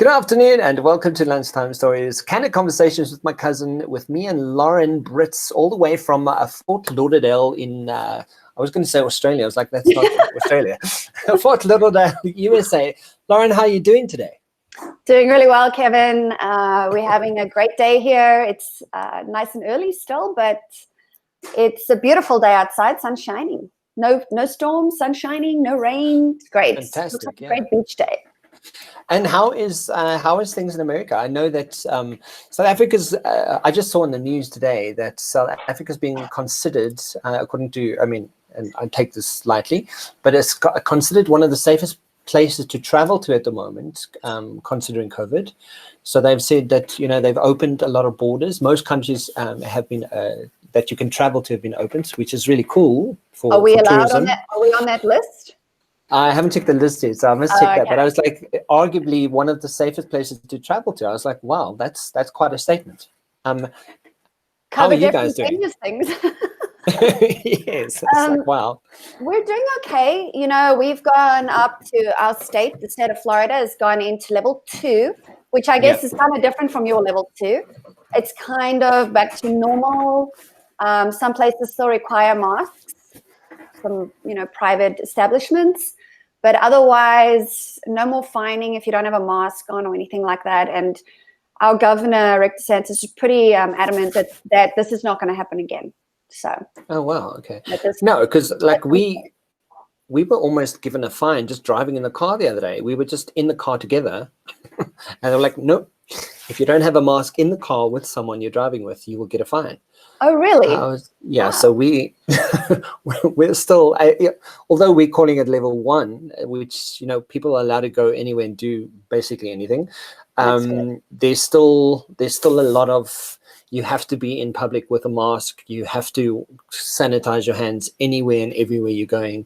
Good afternoon and welcome to Lunchtime Stories, candid conversations with my cousin, with me and Lauren Britz, all the way from Fort Lauderdale in, I was going to say Australia. I was like, that's not Australia. Fort Lauderdale, USA. Lauren, how are you doing today? Doing really well, Kevin. We're having a great day here. It's nice and early still, but it's a beautiful day outside. Sun's shining. No storm, sun shining, no rain. It's great. Fantastic. Looks like a great beach day. And how is things in America? I know that South Africa's, I just saw in the news today that South Africa's being considered, according to, and I take this lightly, but it's considered one of the safest places to travel to at the moment, considering COVID. So they've said that, they've opened a lot of borders. Most countries have been, that you can travel to have been opened, which is really cool for Are we allowed tourism. on that? Are we on that list? I haven't checked the list yet, so I must check that. But I was like, arguably one of the safest places to travel to. I was like, wow, that's quite a statement. How are you guys doing? Things. Yes, it's like, wow. We're doing okay. We've gone up to our state. The state of Florida has gone into level 2, which I guess is kind of different from your level 2. It's kind of back to normal. Some places still require masks from private establishments, but otherwise no more fining if you don't have a mask on or anything like that. And our governor, Rick DeSantis, is pretty adamant that this is not going to happen again. So. Oh wow, okay. No, because like we were almost given a fine just driving in the car the other day. We were just in the car together, and they were like, "Nope, if you don't have a mask in the car with someone you're driving with, you will get a fine." Oh, really? Wow. So we're still, although we're calling it level 1, which people are allowed to go anywhere and do basically anything. There's still a lot of, you have to be in public with a mask. You have to sanitize your hands anywhere and everywhere you're going.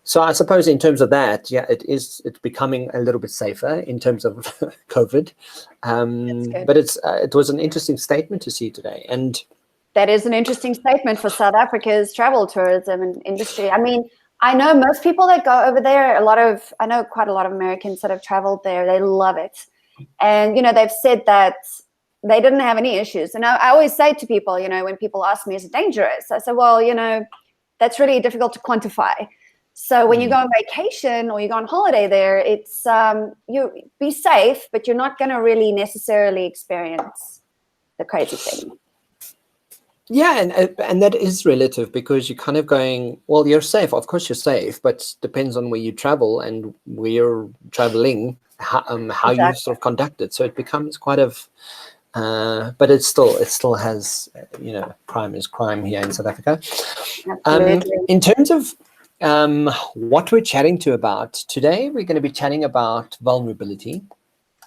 So I suppose in terms of that, it's becoming a little bit safer in terms of COVID. But it was an interesting statement to see today. And that is an interesting statement for South Africa's travel tourism industry. I know most people that go over there, I know quite a lot of Americans that have traveled there. They love it. And, they've said that they didn't have any issues. And I always say to people, when people ask me, is it dangerous? I say, well, that's really difficult to quantify. So when you go on vacation or you go on holiday there, it's you be safe, but you're not going to really necessarily experience the crazy thing. Yeah, and that is relative, because you're kind of going, well, you're safe. Of course you're safe, but depends on where you travel and where you're traveling, how you sort of conduct it. So it becomes quite of, but it still has, crime is crime here in South Africa. In terms of what we're chatting about today, we're going to be chatting about vulnerability.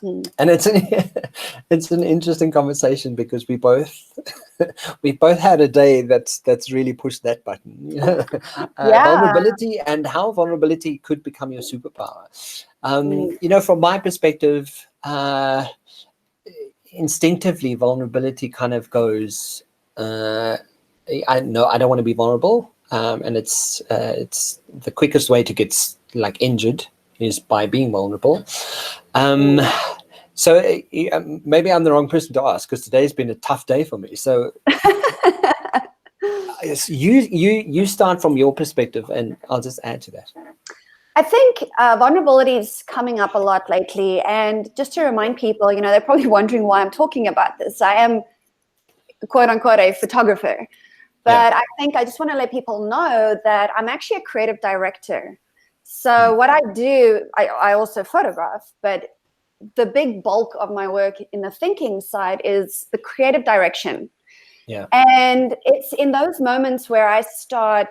And it's an interesting conversation, because we both had a day that's really pushed that button. Vulnerability, and how vulnerability could become your superpower. From my perspective, instinctively, vulnerability kind of goes, I don't want to be vulnerable, and it's the quickest way to get injured is by being vulnerable. So maybe I'm the wrong person to ask, because today's been a tough day for me. So you start from your perspective, and I'll just add to that. I think vulnerability is coming up a lot lately. And just to remind people, they're probably wondering why I'm talking about this. I am, quote unquote, a photographer. But I think I just want to let people know that I'm actually a creative director. So what I do, I also photograph, but the big bulk of my work in the thinking side is the creative direction. Yeah. And it's in those moments where I start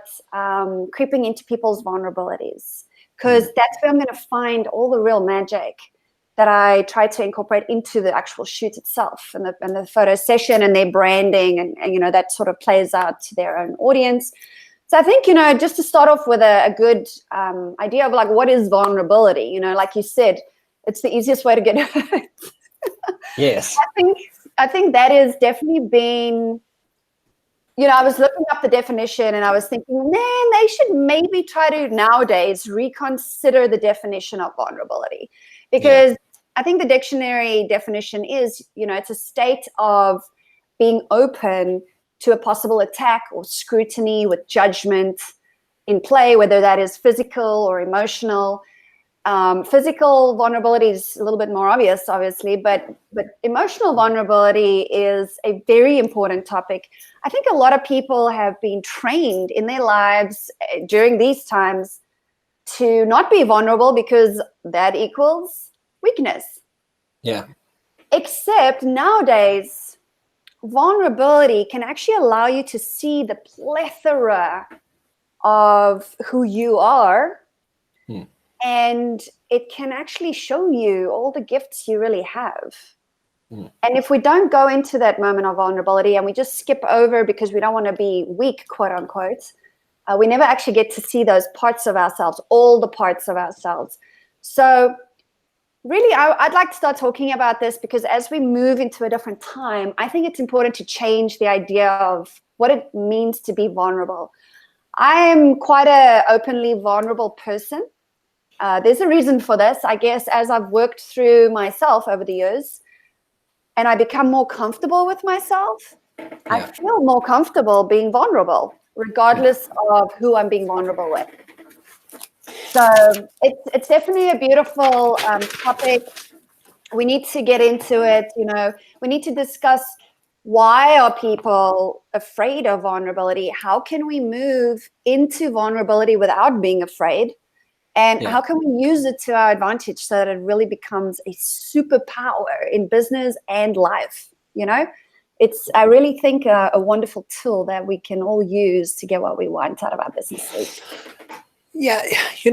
creeping into people's vulnerabilities, because that's where I'm going to find all the real magic that I try to incorporate into the actual shoot itself, and the photo session and their branding, and that sort of plays out to their own audience. So I think, just to start off with a good idea of what is vulnerability, like you said, it's the easiest way to get hurt. Yes. I think that has definitely been, I was looking up the definition and I was thinking, man, they should maybe try to nowadays reconsider the definition of vulnerability, because I think the dictionary definition is, it's a state of being open to a possible attack or scrutiny with judgment in play, whether that is physical or emotional. Physical vulnerability is a little bit more obvious, obviously, but emotional vulnerability is a very important topic. I think a lot of people have been trained in their lives during these times to not be vulnerable because that equals weakness. Yeah. Except nowadays, vulnerability can actually allow you to see the plethora of who you are. And it can actually show you all the gifts you really have. And if we don't go into that moment of vulnerability and we just skip over because we don't want to be weak, quote unquote, we never actually get to see those parts of ourselves, all the parts of ourselves. So really, I'd like to start talking about this because as we move into a different time, I think it's important to change the idea of what it means to be vulnerable. I am quite an openly vulnerable person. There's a reason for this, I guess, as I've worked through myself over the years and I become more comfortable with myself, I feel more comfortable being vulnerable, regardless of who I'm being vulnerable with. So it's definitely a beautiful topic. We need to get into it. We need to discuss, why are people afraid of vulnerability? How can we move into vulnerability without being afraid? And how can we use it to our advantage so that it really becomes a superpower in business and life? It's, I really think, a wonderful tool that we can all use to get what we want out of our businesses. Yeah,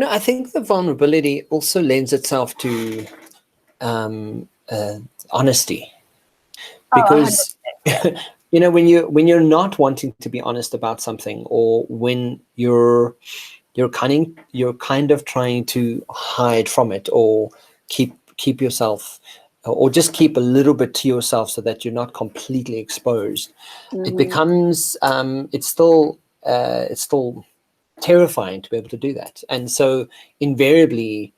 I think the vulnerability also lends itself to honesty, because when you're not wanting to be honest about something, or when you're kind of trying to hide from it, or keep yourself, or just keep a little bit to yourself so that you're not completely exposed. It becomes it's still terrifying to be able to do that. And so invariably,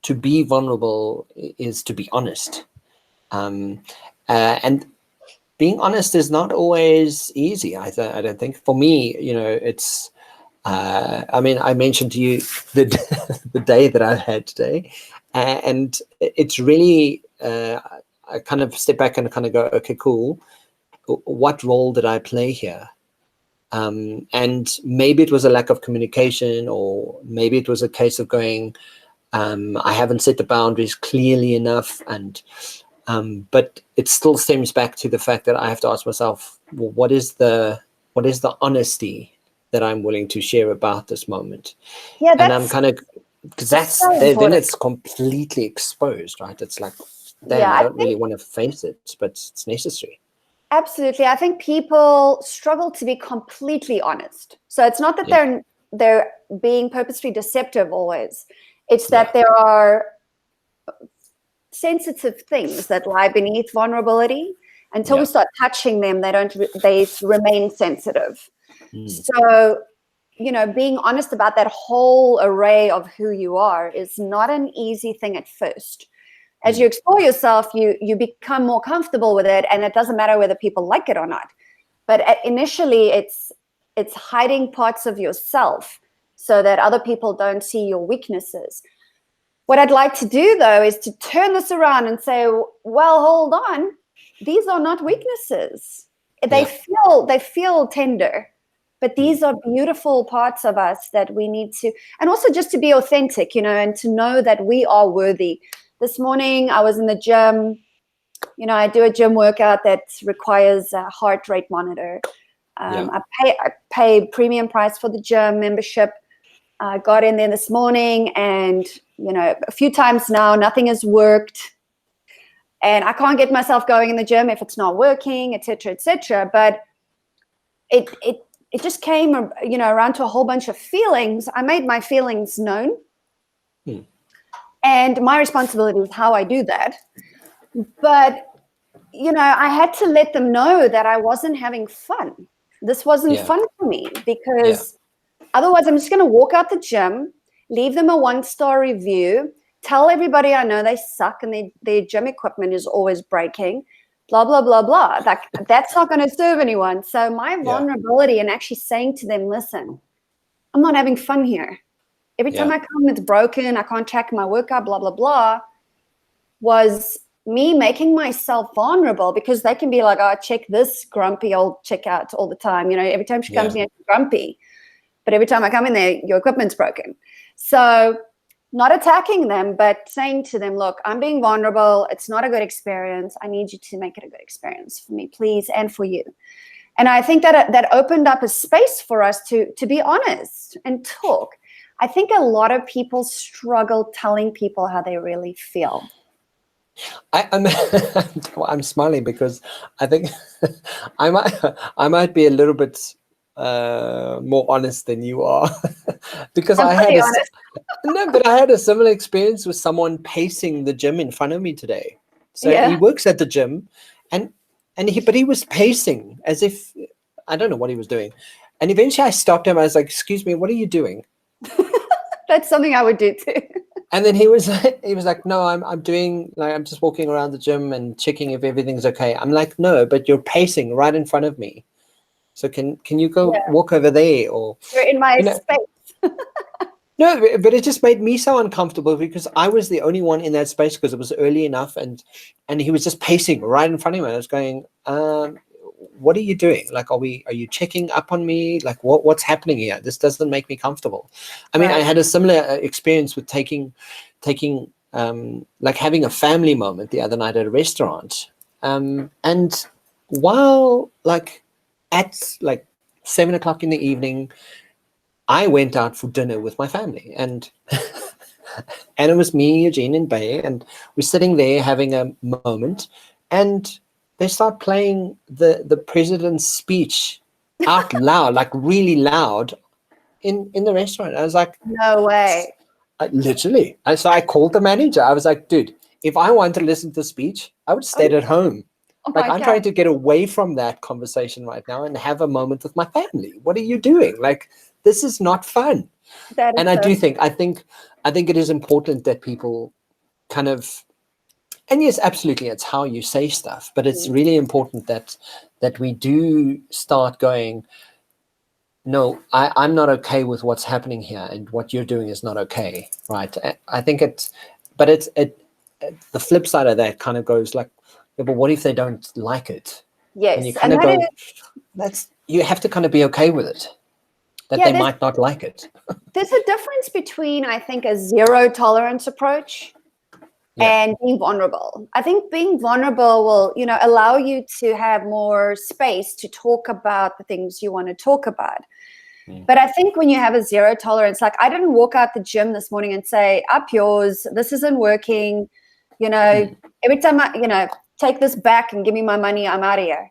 to be vulnerable is to be honest, and being honest is not always easy. I don't think. For me, it's I mentioned to you the day that I had today, and it's really I kind of step back and kind of go, okay, cool. What role did I play here? And maybe it was a lack of communication, or maybe it was a case of going, I haven't set the boundaries clearly enough, and but it still stems back to the fact that I have to ask myself, well, what is the honesty that I'm willing to share about this moment? Yeah, and I'm kind of, because that's so then it's completely exposed, right? It's like, damn, I don't really want to face it, but it's necessary. Absolutely. I think people struggle to be completely honest. So it's not that they're being purposely deceptive always. It's that there are sensitive things that lie beneath vulnerability. Until we start touching them, they remain sensitive. So, being honest about that whole array of who you are is not an easy thing at first. As you explore yourself, you become more comfortable with it, and it doesn't matter whether people like it or not. But initially, it's hiding parts of yourself so that other people don't see your weaknesses. What I'd like to do, though, is to turn this around and say, well, hold on. These are not weaknesses. They feel tender, but these are beautiful parts of us that we need to, and also just to be authentic, and to know that we are worthy. This morning, I was in the gym. I do a gym workout that requires a heart rate monitor. I pay premium price for the gym membership. I got in there this morning, and a few times now, nothing has worked, and I can't get myself going in the gym if it's not working, etc., etc. But it just came, around to a whole bunch of feelings. I made my feelings known. And my responsibility is how I do that. But, I had to let them know that I wasn't having fun. This wasn't fun for me, because otherwise I'm just going to walk out the gym, leave them a 1-star review, tell everybody I know they suck and their gym equipment is always breaking, blah, blah, blah, blah. Like, that's not going to serve anyone. So my vulnerability and actually saying to them, listen, I'm not having fun here. Every time I come, it's broken. I can't track my workout, blah, blah, blah, was me making myself vulnerable, because they can be like, oh, check this grumpy old chick out all the time. You know, every time she comes in, she's grumpy. But every time I come in there, your equipment's broken. So not attacking them, but saying to them, look, I'm being vulnerable. It's not a good experience. I need you to make it a good experience for me, please, and for you. And I think that opened up a space for us to be honest and talk. I think a lot of people struggle telling people how they really feel. I'm smiling because I think I might be a little bit more honest than you are, because I had but I had a similar experience with someone pacing the gym in front of me today. So he works at the gym, but he was pacing as if, I don't know what he was doing. And eventually I stopped him. I was like, excuse me, what are you doing? That's something I would do too. And then he was like, no, I'm doing, like, I'm just walking around the gym and checking if everything's okay. I'm like, no, but you're pacing right in front of me. So can you go walk over there, or you're in my space. No, but it just made me so uncomfortable because I was the only one in that space because it was early enough, and he was just pacing right in front of me. I was going, what are you doing? Like, are you checking up on me? Like, what's happening here? This doesn't make me comfortable. I mean, I had a similar experience with taking like having a family moment the other night at a restaurant. And while like at like 7 o'clock in the evening, I went out for dinner with my family, and and it was me, Eugene, and Bay, and we're sitting there having a moment, and they start playing the president's speech out loud, like really loud, in the restaurant. I was like, no way. Literally. So I called the manager. I was like, dude, if I wanted to listen to the speech, I would stay at home. Like, I'm trying to get away from that conversation right now and have a moment with my family. What are you doing? Like, this is not fun. And I think it is important that people kind of, and yes, absolutely, it's how you say stuff, but it's really important that we do start going, no, I'm not okay with what's happening here, and what you're doing is not okay, right? I think the flip side of that kind of goes like, yeah, but what if they don't like it? Yes, and you kind of go, you have to kind of be okay with it, that they might not like it. There's a difference between, I think, a zero tolerance approach and being vulnerable. I think being vulnerable will, allow you to have more space to talk about the things you want to talk about. But I think when you have a zero tolerance, like I didn't walk out the gym this morning and say, up yours, this isn't working. Every time I, take this back and give me my money, I'm out of here.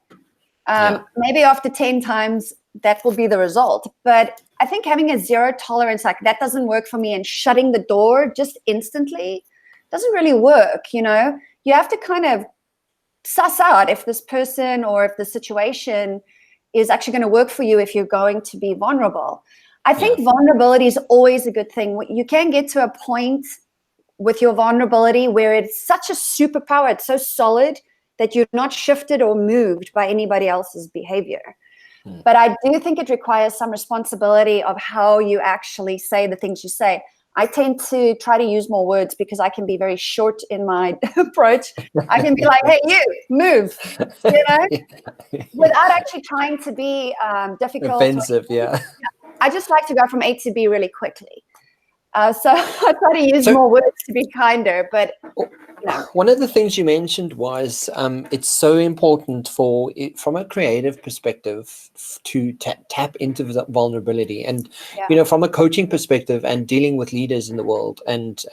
Maybe after 10 times, that will be the result. But I think having a zero tolerance, like that doesn't work for me, and shutting the door just instantly doesn't really work. You have to kind of suss out if this person or if the situation is actually going to work for you if you're going to be vulnerable. I think vulnerability is always a good thing. You can get to a point with your vulnerability where it's such a superpower, it's so solid that you're not shifted or moved by anybody else's behavior. But I do think it requires some responsibility of how you actually say the things you say. I tend to try to use more words because I can be very short in my approach. I can be like, hey, you, move, without actually trying to be difficult. Offensive, I just like to go from A to B really quickly. So I try to use more words to be kinder, but one of the things you mentioned was it's so important from a creative perspective to tap into the vulnerability, and from a coaching perspective and dealing with leaders in the world and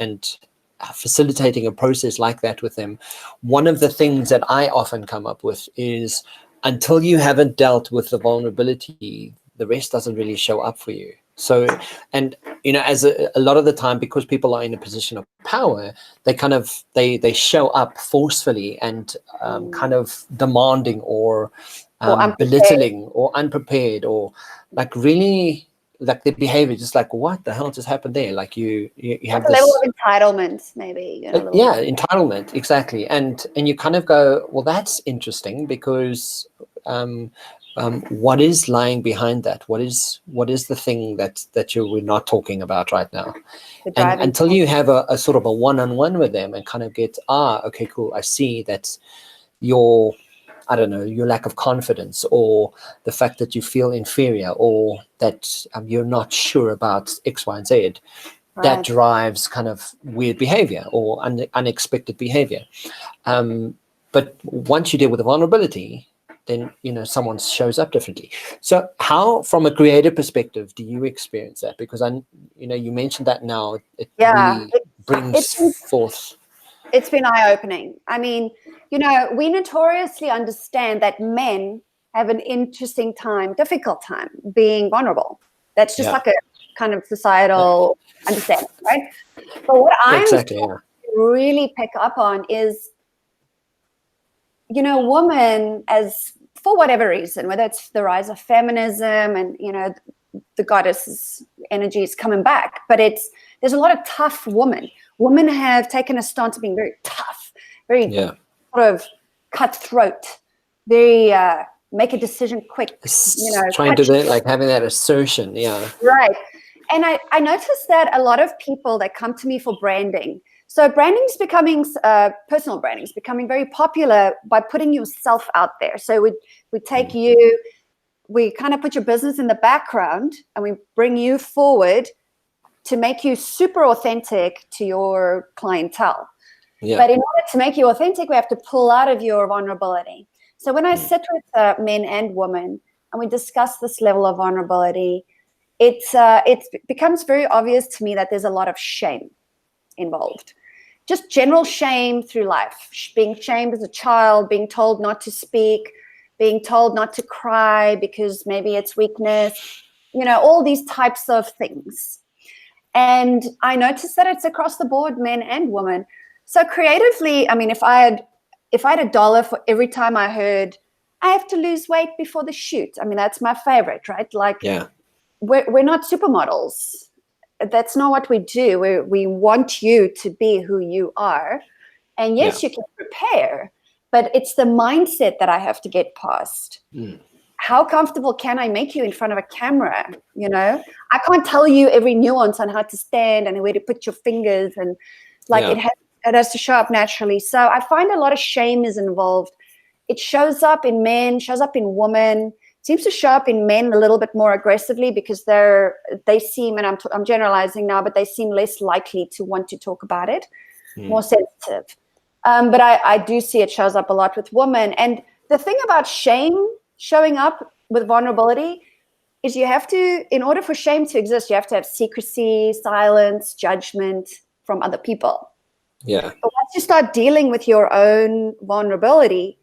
facilitating a process like that with them. One of the things that I often come up with is, until you haven't dealt with the vulnerability, the rest doesn't really show up for you. So, and as a lot of the time, because people are in a position of power, they kind of they show up forcefully and kind of demanding or belittling or unprepared, or like really like the behavior, just like, what the hell just happened there? Like you have a this level of entitlement, maybe. entitlement, exactly. And you kind of go, well, that's interesting, because what is lying behind that? What is the thing that we're not talking about right now? And until you have a sort of a one-on-one with them and kind of get, okay, cool, I see that your lack of confidence, or the fact that you feel inferior, or that you're not sure about X, Y, and Z, that drives kind of weird behavior or unexpected behavior. But once you deal with the vulnerability, then, someone shows up differently. So how, from a creative perspective, do you experience that? Because you mentioned that now, it really brings forth. It's been eye-opening. I mean, we notoriously understand that men have an interesting time, difficult time being vulnerable. That's just like a kind of societal understanding, right? But what I'm really pick up on is, women, as for whatever reason, whether it's the rise of feminism and, the goddess energy is coming back, but there's a lot of tough women. Women have taken a stance of being very tough, very sort of cutthroat, very make a decision quick, trying to like having that assertion. Right. And I noticed that a lot of people that come to me for branding, so branding's becoming, personal branding's becoming very popular by putting yourself out there. So we take you, we kind of put your business in the background, and we bring you forward to make you super authentic to your clientele. But in order to make you authentic, we have to pull out of your vulnerability. So when I sit with men and women and we discuss this level of vulnerability, it becomes very obvious to me that there's a lot of shame involved. Just general shame through life, being shamed as a child, being told not to speak, being told not to cry because maybe it's weakness, all these types of things. And I noticed that it's across the board, men and women. So creatively, I mean, if I had $1 for every time I heard, I have to lose weight before the shoot. I mean, that's my favorite, right? Like, we're not supermodels. That's not what we do. We want you to be who you are. And yes, you can prepare, but it's the mindset that I have to get past. How comfortable can I make you in front of a camera? I can't tell you every nuance on how to stand and where to put your fingers, and it has to show up naturally. So I find a lot of shame is involved. It shows up in men, shows up in women, seems to show up in men a little bit more aggressively because they seem, and I'm generalizing now, but they seem less likely to want to talk about it, more sensitive. But I do see it shows up a lot with women. And the thing about shame showing up with vulnerability is you have to, in order for shame to exist, you have to have secrecy, silence, judgment from other people. But once you start dealing with your own vulnerability,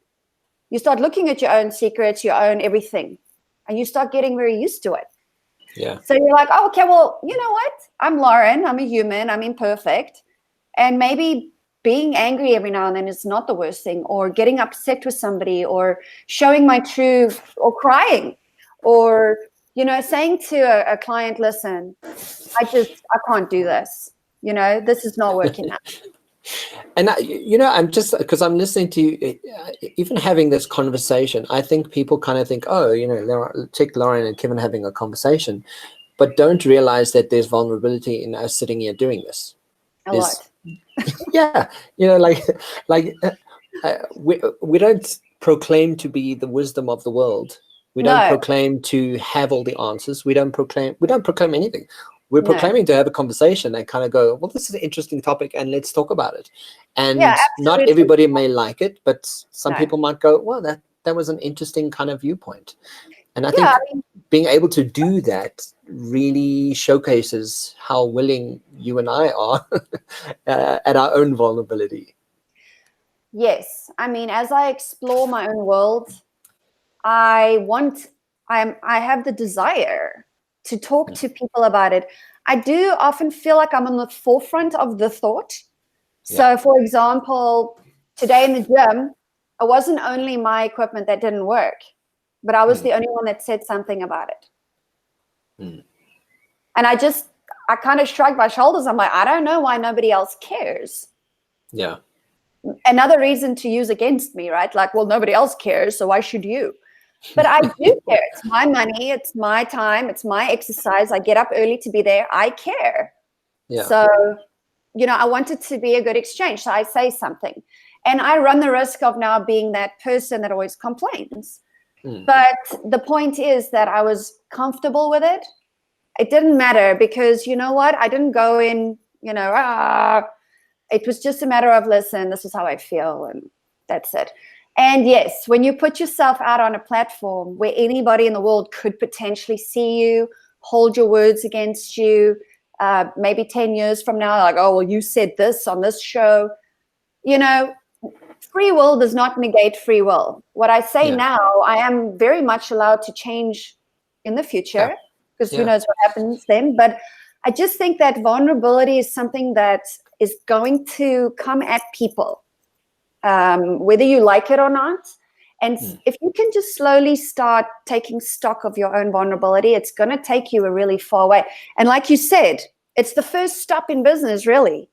you start looking at your own secrets, your own everything, and you start getting very used to it. So you're like, oh, okay, well, you know what? I'm Lauren. I'm a human. I'm imperfect. And maybe being angry every now and then is not the worst thing, or getting upset with somebody, or showing my truth, or crying, or, saying to a client, listen, I can't do this. This is not working out. And I'm just, because I'm listening to you, even having this conversation, I think people kind of think, oh, check Lauren and Kevin having a conversation, but don't realize that there's vulnerability in us sitting here doing this. A lot. We don't proclaim to be the wisdom of the world. We don't proclaim to have all the answers. We don't proclaim anything. We're proclaiming to have a conversation and kind of go, well, this is an interesting topic and let's talk about it. And not everybody may like it, but some people might go, well, that was an interesting kind of viewpoint. And I think being able to do that really showcases how willing you and I are at our own vulnerability. Yes. I mean, as I explore my own world, I have the desire to talk to people about it. I do often feel like I'm on the forefront of the thought. So, for example, today in the gym, it wasn't only my equipment that didn't work, but I was the only one that said something about it. And I kind of shrugged my shoulders. I'm like, I don't know why nobody else cares. Yeah. Another reason to use against me, right? Like, well, nobody else cares, so why should you? But I do care. It's my money. It's my time. It's my exercise. I get up early to be there. I care. Yeah. So, I want it to be a good exchange. So I say something. And I run the risk of now being that person that always complains. But the point is that I was comfortable with it. It didn't matter because you know what? I didn't go in, it was just a matter of, listen, this is how I feel, and that's it. And yes, when you put yourself out on a platform where anybody in the world could potentially see you, hold your words against you, maybe 10 years from now, like, oh, well, you said this on this show, free will does not negate free will. What I say now, I am very much allowed to change in the future because who knows what happens then. But I just think that vulnerability is something that is going to come at people, whether you like it or not. And if you can just slowly start taking stock of your own vulnerability, it's going to take you a really far way. And like you said, it's the first stop in business, really.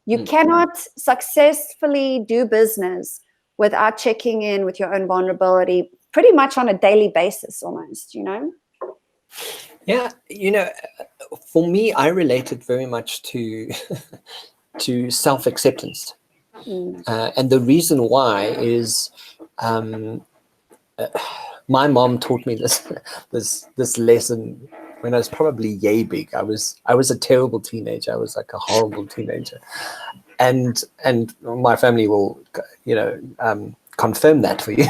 You cannot successfully do business without checking in with your own vulnerability pretty much on a daily basis almost, Yeah, for me, I relate it very much to to self-acceptance. And the reason why is my mom taught me this lesson when I was probably yay big. I was a terrible teenager. I was like a horrible teenager, and my family will confirm that for you.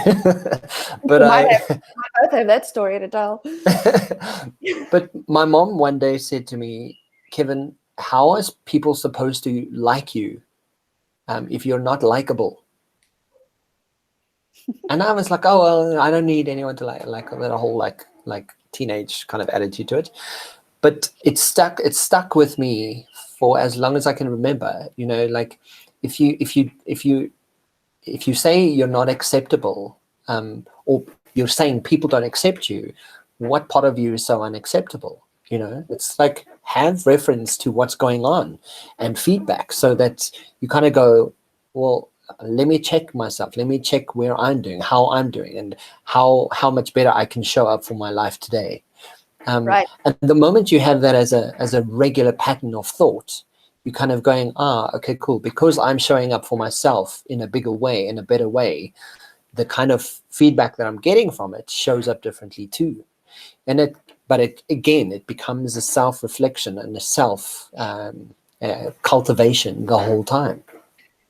But I both have that story to tell. But my mom one day said to me, Kevin, how are people supposed to like you if you're not likable? And I was like, oh, well, I don't need anyone to like that whole like teenage kind of attitude to it. But it stuck with me for as long as I can remember. Like if you say you're not acceptable, or you're saying people don't accept you, what part of you is so unacceptable? It's like have reference to what's going on and feedback so that you kind of go, well, let me check myself. Let me check where I'm doing, how I'm doing, and how much better I can show up for my life today. Right. And the moment you have that as a regular pattern of thought, you're kind of going, okay, cool. Because I'm showing up for myself in a bigger way, in a better way, the kind of feedback that I'm getting from it shows up differently too. And it becomes a self-reflection and a self cultivation the whole time.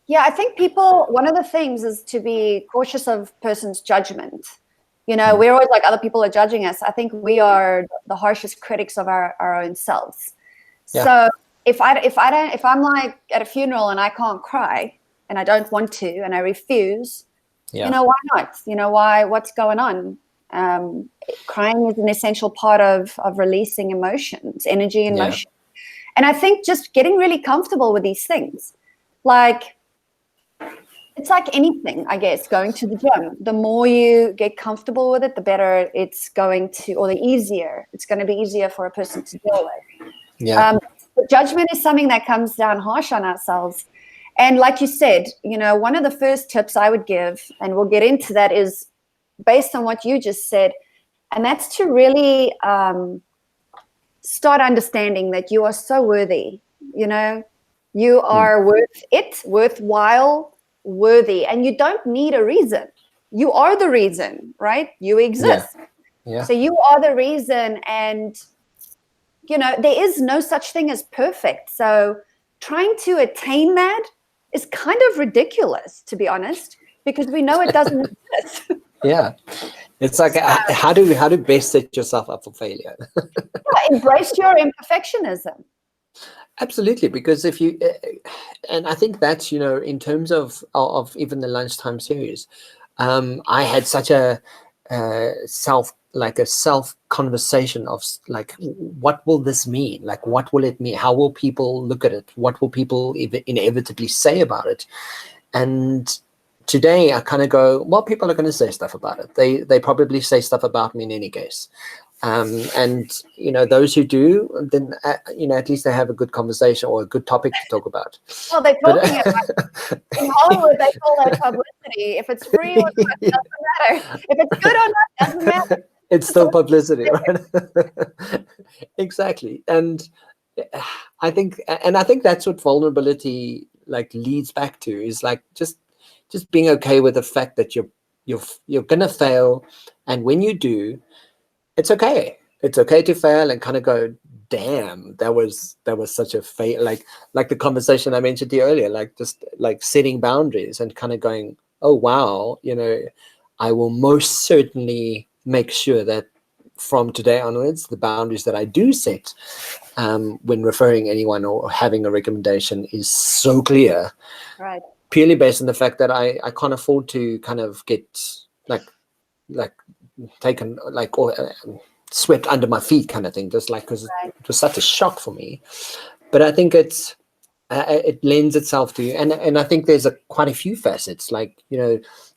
Yeah, I think one of the things is to be cautious of person's judgment. We're always like other people are judging us. I think we are the harshest critics of our own selves. Yeah. So if I'm like at a funeral and I can't cry and I don't want to and I refuse, why not? What's going on? Crying is an essential part of releasing emotions, energy and motion. And I think just getting really comfortable with these things, like it's like anything, I guess, going to the gym. The more you get comfortable with it, the better it's going to, or the easier. It's going to be easier for a person to deal with. Yeah. But judgment is something that comes down harsh on ourselves. And like you said, one of the first tips I would give, and we'll get into that, is based on what you just said, and that's to really start understanding that you are so worthy. You are worth it, worthwhile, worthy, and you don't need a reason. You are the reason, right? You exist. Yeah. So you are the reason, and there is no such thing as perfect. So trying to attain that is kind of ridiculous, to be honest, because we know it doesn't exist. Yeah. It's like how do best set yourself up for failure? Embrace your imperfectionism. Absolutely, because if you, and I think that's, in terms of even the lunchtime series, I had such a self conversation of like, what will this mean? Like, what will it mean? How will people look at it? What will people inevitably say about it? And today I kind of go, well, people are going to say stuff about it. They probably say stuff about me in any case. And those who do, then at least they have a good conversation or a good topic to talk about. Well, they're talking about in Hollywood. They call that publicity. If it's free or not, doesn't matter. If it's good or not, doesn't matter. It's still publicity, right? Exactly. And I think that's what vulnerability leads back to, is just being okay with the fact that you're gonna fail, and when you do, it's okay. It's okay to fail and kind of go, damn, that was such a fail. Like the conversation I mentioned to you earlier, just setting boundaries and kind of going, oh wow, I will most certainly make sure that from today onwards, the boundaries that I do set when referring anyone or having a recommendation is so clear. Right. Purely based on the fact that I can't afford to kind of get taken or swept under my feet kind of thing, just because Right. it was such a shock for me. But I think it lends itself to, and I think there's quite a few facets,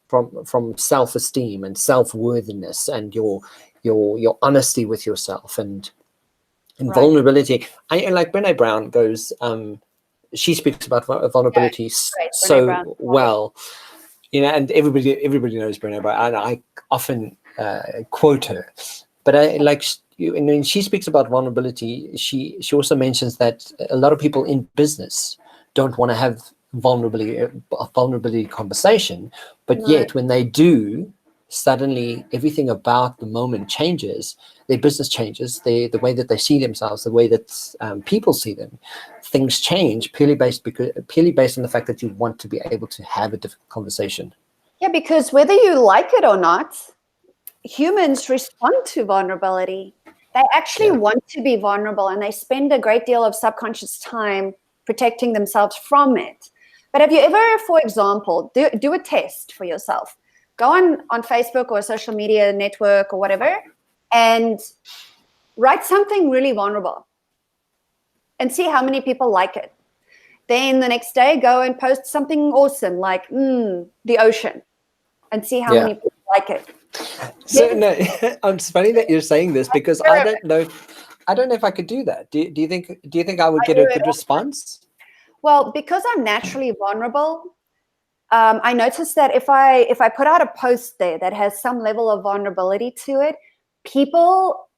from self-esteem and self-worthiness and your honesty with yourself and Right. vulnerability. I like Brené Brown goes, she speaks about vulnerability so Brown. well, and everybody knows Brené Brown, and I often quote her. But when she speaks about vulnerability, she also mentions that a lot of people in business don't want to have vulnerability conversation, but yet when they do, suddenly everything about the moment changes. Their business changes, the way that they see themselves, the way that people see them. Things change purely based on the fact that you want to be able to have a difficult conversation. Yeah, because whether you like it or not, humans respond to vulnerability. They actually want to be vulnerable, and they spend a great deal of subconscious time protecting themselves from it. But have you ever, for example, do a test for yourself? Go on Facebook or a social media network or whatever, and write something really vulnerable and see how many people like it. Then the next day, go and post something awesome like the ocean, and see how many people like it. So no, it's funny that you're saying this, because I don't know if I could do that. Do you think I would get a good response? Well, because I'm naturally vulnerable, I noticed that if I put out a post there that has some level of vulnerability to it, people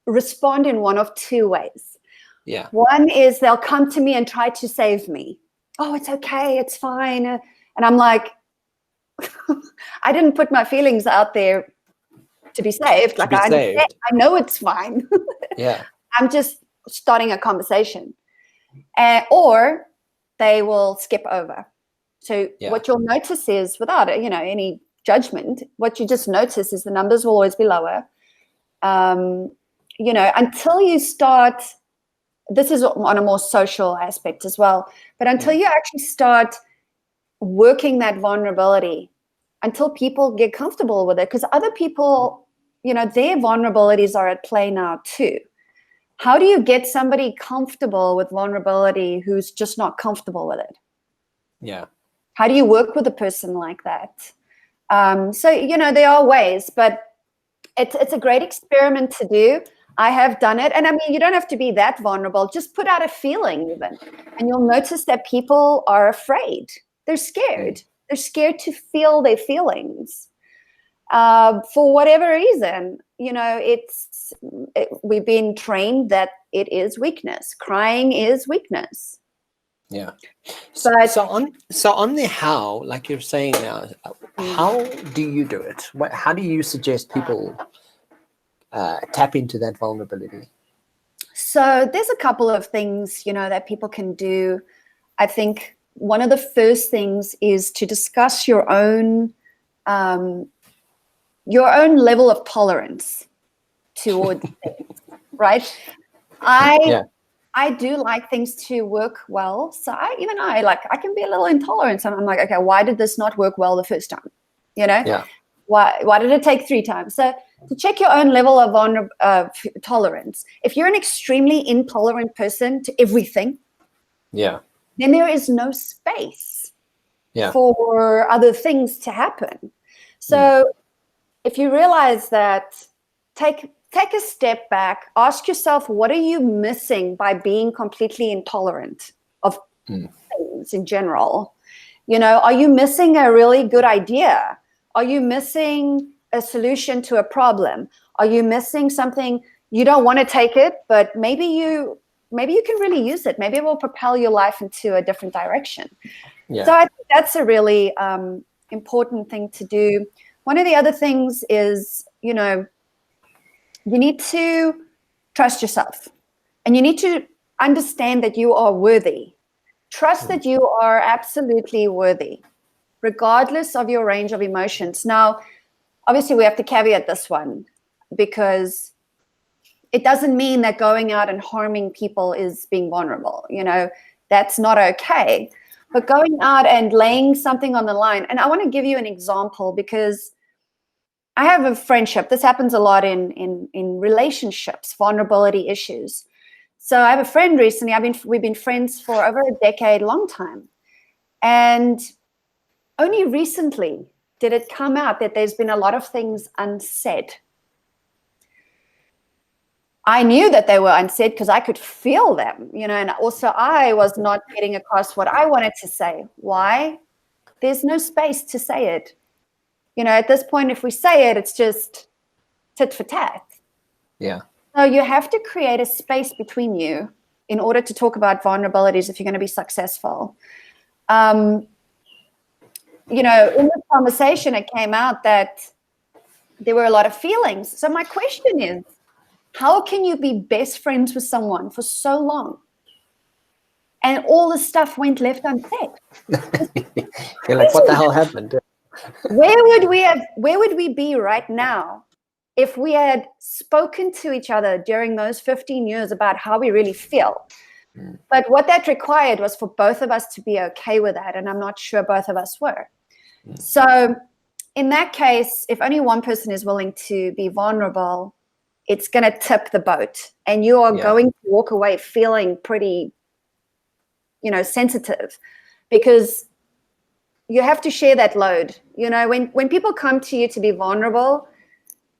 respond in one of two ways. Yeah. One is they'll come to me and try to save me. Oh, it's okay, it's fine. And I'm like, I didn't put my feelings out there to be saved. I know it's fine. Yeah. I'm just starting a conversation. Or they will skip over. So what you'll notice is, without any judgment, what you just notice is the numbers will always be lower. Until you start, this is on a more social aspect as well, but until you actually start working that vulnerability, until people get comfortable with it, because other people, their vulnerabilities are at play now too. How do you get somebody comfortable with vulnerability who's just not comfortable with it? Yeah. How do you work with a person like that? So, there are ways, but it's a great experiment to do. I have done it. And I mean, you don't have to be that vulnerable. Just put out a feeling even. And you'll notice that people are afraid. They're scared. They're scared to feel their feelings. For whatever reason, we've been trained that it is weakness. Crying is weakness. Yeah. So on the how, like you're saying now, how do you do it? How do you suggest people tap into that vulnerability? So there's a couple of things, that people can do. I think one of the first things is to discuss your own level of tolerance towards things, right? I do like things to work well. So I can be a little intolerant. And I'm like, okay, why did this not work well the first time? Yeah. Why did it take 3 times? So to check your own level of tolerance. If you're an extremely intolerant person to everything, then there is no space for other things to happen. So if you realize that, take take a step back, ask yourself, what are you missing by being completely intolerant of things in general? You know, are you missing a really good idea? Are you missing a solution to a problem? Are you missing something? You don't want to take it, but maybe you can really use it. Maybe it will propel your life into a different direction. Yeah. So I think that's a really important thing to do. One of the other things is, you know, you need to trust yourself, and you need to understand that you are worthy. Trust that you are absolutely worthy, regardless of your range of emotions. Now, obviously, we have to caveat this one, because it doesn't mean that going out and harming people is being vulnerable. You know, that's not okay. But going out and laying something on the line, and I want to give you an example, because I have a friendship. This happens a lot in relationships, vulnerability issues. So I have a friend recently. We've been friends for over a decade, long time. And only recently did it come out that there's been a lot of things unsaid. I knew that they were unsaid because I could feel them, you know, and also I was not getting across what I wanted to say. Why? There's no space to say it. You know, at this point, if we say it, it's just tit for tat. Yeah. So you have to create a space between you in order to talk about vulnerabilities if you're going to be successful. You know, in this conversation, it came out that there were a lot of feelings. So my question is, how can you be best friends with someone for so long and all the stuff went left unsaid? You're like, what the hell happened? Where would we be right now if we had spoken to each other during those 15 years about how we really feel? But what that required was for both of us to be okay with that. And I'm not sure both of us were. So in that case, if only one person is willing to be vulnerable, it's going to tip the boat. And you are going to walk away feeling pretty, you know, sensitive, because you have to share that load. You know, when people come to you to be vulnerable,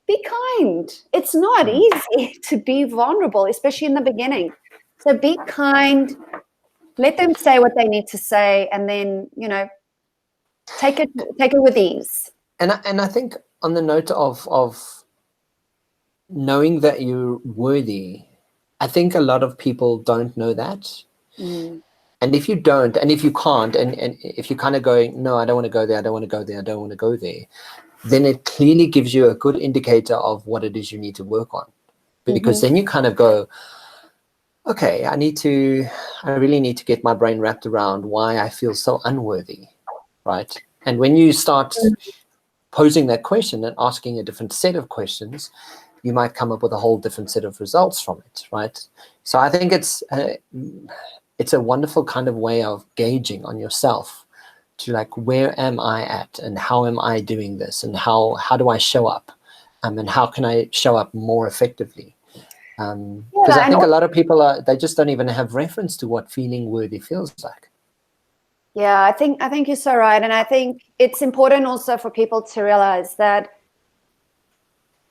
be kind. It's not easy to be vulnerable, especially in the beginning. So be kind, let them say what they need to say, and then, you know, take it with ease. And I think on the note of knowing that you're worthy, I think a lot of people don't know that. And if you don't, and if you can't, and if you're kind of going, no, I don't want to go there, I don't want to go there, I don't want to go there, then it clearly gives you a good indicator of what it is you need to work on. Because then you kind of go, okay, I really need to get my brain wrapped around why I feel so unworthy, right? And when you start posing that question and asking a different set of questions, you might come up with a whole different set of results from it, right? So I think it's a wonderful kind of way of gauging on yourself to like, where am I at and how am I doing this and how do I show up and how can I show up more effectively? Because I think a lot of people they just don't even have reference to what feeling worthy feels like. Yeah, I think you're so right. And I think it's important also for people to realize that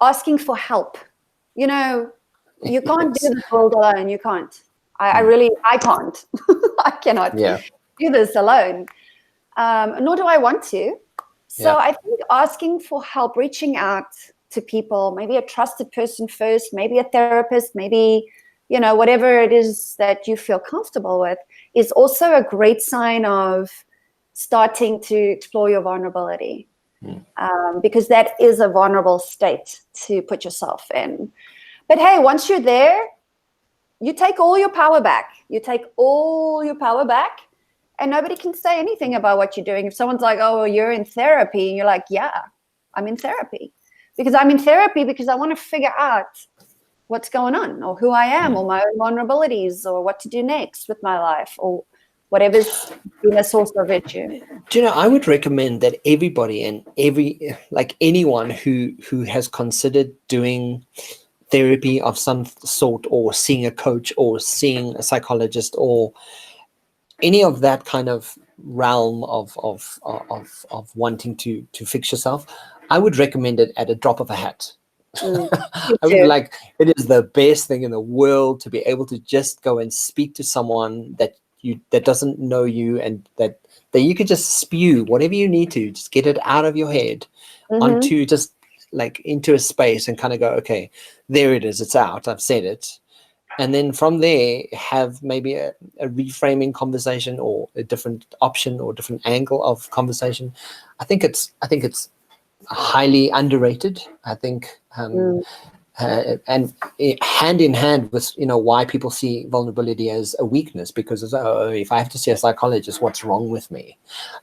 asking for help, you know, you can't do this world alone. You can't. I can't. I cannot do this alone. Nor do I want to. So I think asking for help, reaching out to people, maybe a trusted person first, maybe a therapist, maybe, you know, whatever it is that you feel comfortable with, is also a great sign of starting to explore your vulnerability. Because that is a vulnerable state to put yourself in. But hey, once you're there, you take all your power back. And nobody can say anything about what you're doing. If someone's like, oh, well, you're in therapy, and you're like, yeah, I'm in therapy. Because I'm in therapy because I want to figure out what's going on, or who I am, or my own vulnerabilities, or what to do next with my life, or whatever's been a source of issue. Do you know, I would recommend that everybody and anyone who has considered doing therapy of some sort, or seeing a coach, or seeing a psychologist, or any of that kind of realm of wanting to fix yourself, I would recommend it at a drop of a hat. I would like, it is the best thing in the world to be able to just go and speak to someone that doesn't know you, and that you could just spew whatever you need to, just get it out of your head onto just like into a space and kind of go, okay, there it is, it's out, I've said it. And then from there, have maybe a reframing conversation, or a different option or different angle of conversation. I think it's highly underrated. I think, and hand in hand with, why people see vulnerability as a weakness, because it's, if I have to see a psychologist, what's wrong with me?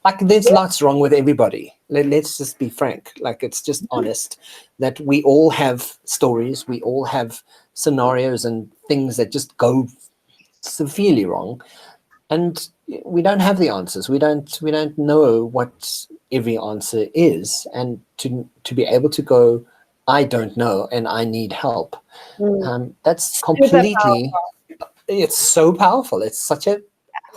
Like, there's lots wrong with everybody. Let's just be frank. Like, it's just honest that we all have stories, we all have scenarios and things that just go severely wrong, and we don't have the answers. We don't know what every answer is, and to be able to go, I don't know and I need help. That's completely, it's so powerful. It's such a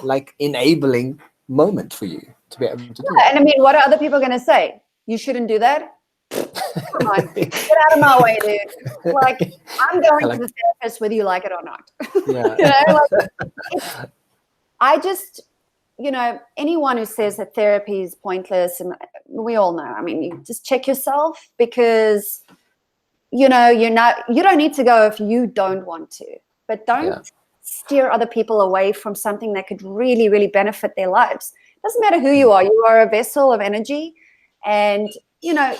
like enabling moment for you to be able to do that. And I mean, what are other people going to say? You shouldn't do that? Come on, get out of my way, dude. Like, I'm going to the therapist whether you like it or not. Yeah. I just, anyone who says that therapy is pointless, and we all know, I mean, you just check yourself, because, you don't need to go if you don't want to, but don't steer other people away from something that could really, really benefit their lives. It doesn't matter who you are a vessel of energy. And,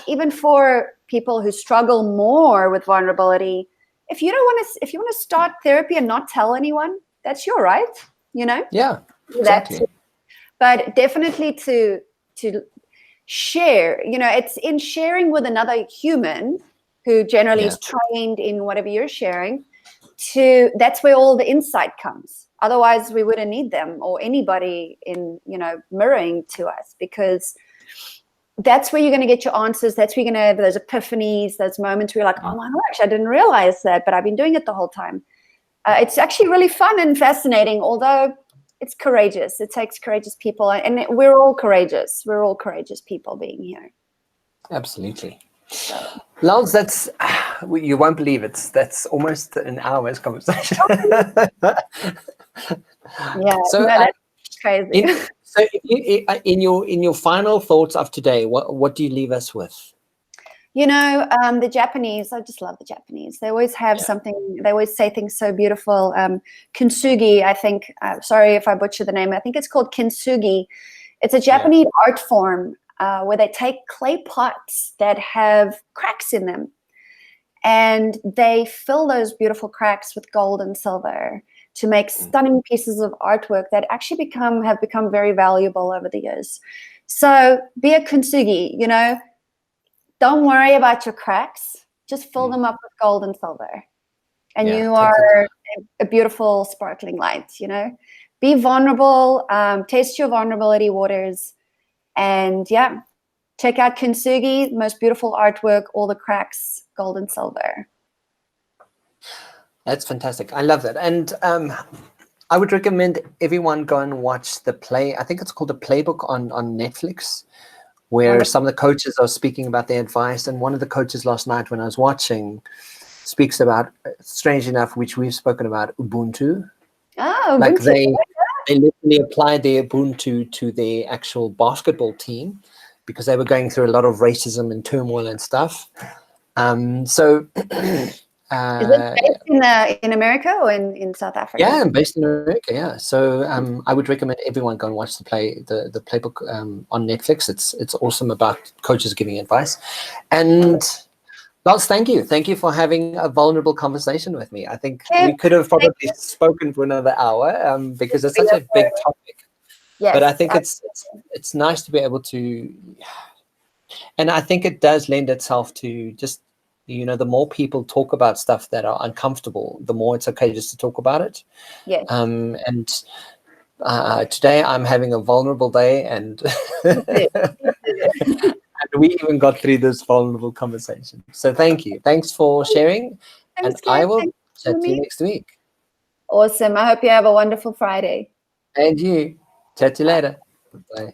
even for people who struggle more with vulnerability, if you want to start therapy and not tell anyone, that's your right, Yeah, exactly. But definitely to share, it's in sharing with another human who generally is trained in whatever you're sharing, that's where all the insight comes. Otherwise, we wouldn't need them or anybody in, mirroring to us, because that's where you're going to get your answers. That's where you're going to have those epiphanies, those moments where you're like, oh my gosh, I didn't realize that, but I've been doing it the whole time. It's actually really fun and fascinating, although it's courageous. It takes courageous people, and we're all courageous. We're all courageous people being here. Absolutely. Lals, that's, you won't believe it. That's almost an hour's conversation. Yeah, so that's crazy. In your final thoughts of today, what do you leave us with? The Japanese, I just love the Japanese. They always have something, they always say things so beautiful. Kintsugi, I think, sorry if I butcher the name, I think it's called kintsugi. It's a Japanese art form where they take clay pots that have cracks in them, and they fill those beautiful cracks with gold and silver to make stunning pieces of artwork that actually have become very valuable over the years. So be a kintsugi, don't worry about your cracks. Just fill them up with gold and silver. And you are a beautiful, sparkling light, Be vulnerable, taste your vulnerability waters. And check out Kintsugi, most beautiful artwork, all the cracks, gold and silver. That's fantastic. I love that. And I would recommend everyone go and watch the play. I think it's called The Playbook on Netflix, where some of the coaches are speaking about their advice. And one of the coaches last night when I was watching speaks about, strange enough, which we've spoken about, Ubuntu. Oh, like Ubuntu. they literally applied their Ubuntu to their actual basketball team because they were going through a lot of racism and turmoil and stuff. Is it based in America or in South Africa? Yeah, based in America. Yeah, so I would recommend everyone go and watch the playbook on Netflix. It's awesome about coaches giving advice. And Lars, thank you for having a vulnerable conversation with me. I think we could have probably spoken for another hour because it's such a big topic. Yes, but I think it's nice to be able to, and I think it does lend itself to just, the more people talk about stuff that are uncomfortable, the more it's okay just to talk about it. Yes. And today I'm having a vulnerable day, and and we even got through this vulnerable conversation. So thank you. Thanks for sharing. Thanks, and I will chat to you next week. Awesome. I hope you have a wonderful Friday. And you. Chat to you later. Bye.